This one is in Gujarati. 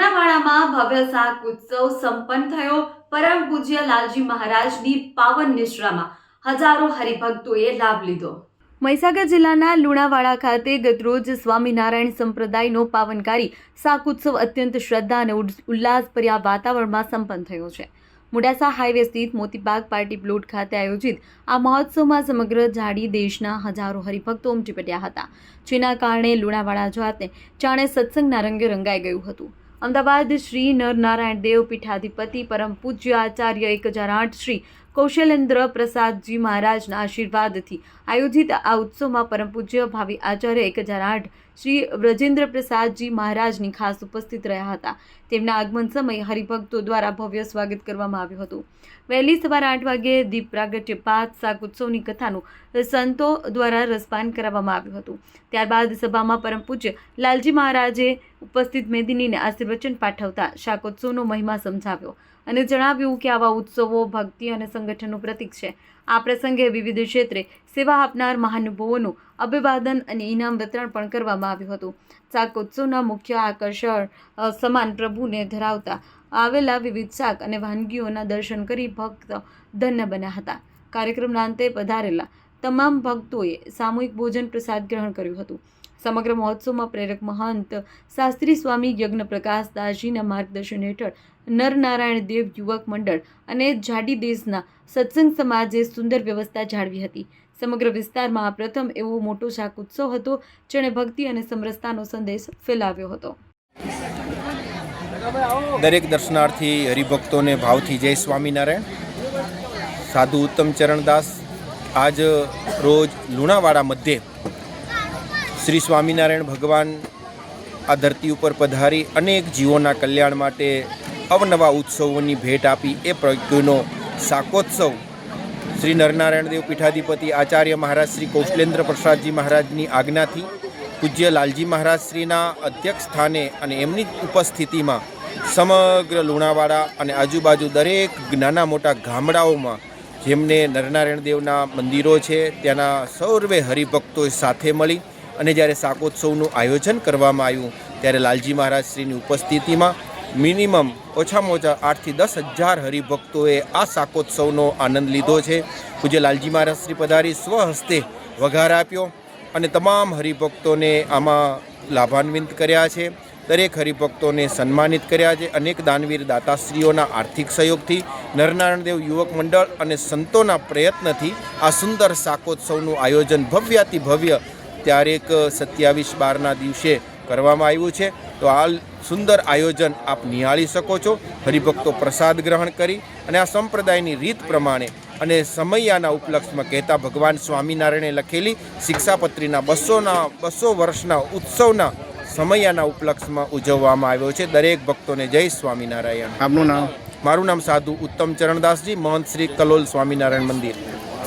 લુણાવાડામાં ભવ્ય શાક ઉત્સવ સંપન્ન થયો। પરમ પૂજ્ય લાલજી મહારાજની પાવન નિશ્રામાં હજારો હરિભક્તોએ લાભ લીધો। મહીસાગર જિલ્લાના લુણાવાડા ખાતે ગતરોજ સ્વામિનારાયણ સંપ્રદાયનો પાવનકારી શાક ઉત્સવ અત્યંત શ્રદ્ધા અને ઉલ્લાસભર્યા વાતાવરણમાં સંપન્ન થયો છે। મોડાસા હાઈવે સ્થિત મોતીબાગ પાર્ટી પ્લોટ ખાતે આયોજિત આ મહોત્સવમાં સમગ્ર જાડી દેશના હજારો હરિભક્તો ઉમટી પડ્યા હતા, જેના કારણે લુણાવાડા જાતે જાણે સત્સંગના રંગે રંગાઈ ગયું હતું। અમદાવાદ શ્રી નરનારાયણ દેવ પીઠાધિપતિ પરમ પૂજ્ય આચાર્ય 1008 શ્રી કૌશલેન્દ્ર પ્રસાદજી મહારાજના આશીર્વાદથી આયોજિત આ ઉત્સવમાં પરમ પૂજ્ય ભાવિ આચાર્ય 1008 શ્રી વ્રજેન્દ્ર પ્રસાદજી મહારાજની ખાસ ઉપસ્થિત રહ્યા હતા। તેમના આગમન સમયે હરિભક્તો દ્વારા ભવ્ય સ્વાગત કરવામાં આવ્યું હતું। વહેલી સવારે 8 વાગ્યે દીપ પ્રાગટ્ય બાદ શાક ઉત્સવની કથાનું સંતો દ્વારા રસપાન કરાવવામાં આવ્યું હતું। ત્યારબાદ સભામાં પરમ પૂજ્ય લાલજી મહારાજે ઉપસ્થિત મેદનીને આશીર્વચન પાઠવતા શાકોત્સવનો મહિમા સમજાવ્યો અને જણાવ્યું કે આવા ઉત્સવો ભક્તિ અને સંગઠનનું પ્રતીક છે। આ પ્રસંગે વિવિધ ક્ષેત્રે સેવા આપનાર મહાનુભાવોનું અભિવાદન અને ઇનામ વિતરણ પણ કરવામાં આવ્યું હતું। શાકોત્સવના મુખ્ય આકર્ષણ સમાન પ્રભુને ધરાવતા આવેલા વિવિધ શાક અને વાનગીઓના દર્શન કરી ભક્ત ધન્ય બન્યા હતા। કાર્યક્રમના અંતે પધારેલા તમામ ભક્તોએ સામૂહિક ભોજન પ્રસાદ ગ્રહણ કર્યું હતું। સમગ્ર મહોત્સવમાં પ્રેરક મહંત શાસ્ત્રી સ્વામી યજ્ઞ પ્રકાશ દાસજીના માર્ગદર્શન હેઠળ નરનારાયણ દેવ યુવક મંડળ અને જાડી દેશના સત્સંગ સમાજે સુંદર વ્યવસ્થા જાળવી હતી। સમગ્ર વિસ્તારમાં પ્રથમ એવો મોટો શાક ઉત્સવ હતો જેણે ભક્તિ અને સમરસતાનો સંદેશ ફેલાવ્યો હતો। દરેક દર્શનાર્થી હરિભક્તોને ભાવથી જય સ્વામિનારાયણ। સાધુ ઉત્તમ ચરણદાસ આજ રોજ લુણાવાડા મધ્યે શ્રી સ્વામિનારાયણ ભગવાન આ ધરતી ઉપર પધારી અનેક જીવોના કલ્યાણ માટે અવનવા ઉત્સવોની ભેટ આપી એ પૈકીનો શાકોત્સવ શ્રી નરનારાયણ દેવ પીઠાધિપતિ આચાર્ય મહારાજ શ્રી કૌશલેન્દ્ર પ્રસાદજી મહારાજની આજ્ઞાથી પૂજ્ય લાલજી મહારાજ શ્રીના અધ્યક્ષ સ્થાને અને એમની ઉપસ્થિતિમાં સમગ્ર લુણાવાડા અને આજુબાજુ દરેક નાના મોટા ગામડાઓમાં જેમને નરનારાયણ દેવના મંદિરો છે ત્યાંના સર્વે હરિભક્તોએ સાથે મળી અને જ્યારે શાકોત્સવનું આયોજન કરવામાં આવ્યું ત્યારે લાલજી મહારાજ શ્રીની ઉપસ્થિતિમાં મિનિમમ ઓછામાં ઓછા 8 થી 10,000 હરિભક્તોએ આ શાકોત્સવનો આનંદ લીધો છે। પૂજ્ય લાલજી મહારાજ શ્રી પધારી સ્વહસ્તે વઘાર આપ્યો અને તમામ હરિભક્તોને આમાં લાભાન્વિત કર્યા છે। દરેક હરિભક્તોને સન્માનિત કર્યા છે। અનેક દાનવીર દાતાશ્રીઓના આર્થિક સહયોગથી નરનારાયણ દેવ યુવક મંડળ અને સંતોના પ્રયત્નથી આ સુંદર શાકોત્સવનું આયોજન ભવ્યાતિ ભવ્ય તારીખ 27/12ના દિવસે કરવામાં આવ્યું છે। તો આ સુંદર આયોજન આપ નિહાળી શકો છો। હરિભક્તો પ્રસાદ ગ્રહણ કરી અને આ સંપ્રદાયની રીત પ્રમાણે અને સમૈયાના ઉપલક્ષમાં કહેતા ભગવાન સ્વામિનારાયણે લખેલી શિક્ષાપત્રીના 200 વર્ષના ઉત્સવના સમૈયાના ઉપલક્ષમાં ઉજવવામાં આવ્યો છે। દરેક ભક્તોને જય સ્વામિનારાયણ। આપનું નામ? મારું નામ સાધુ ઉત્તમ ચરણદાસજી, મહંત શ્રી કલોલ સ્વામિનારાયણ મંદિર।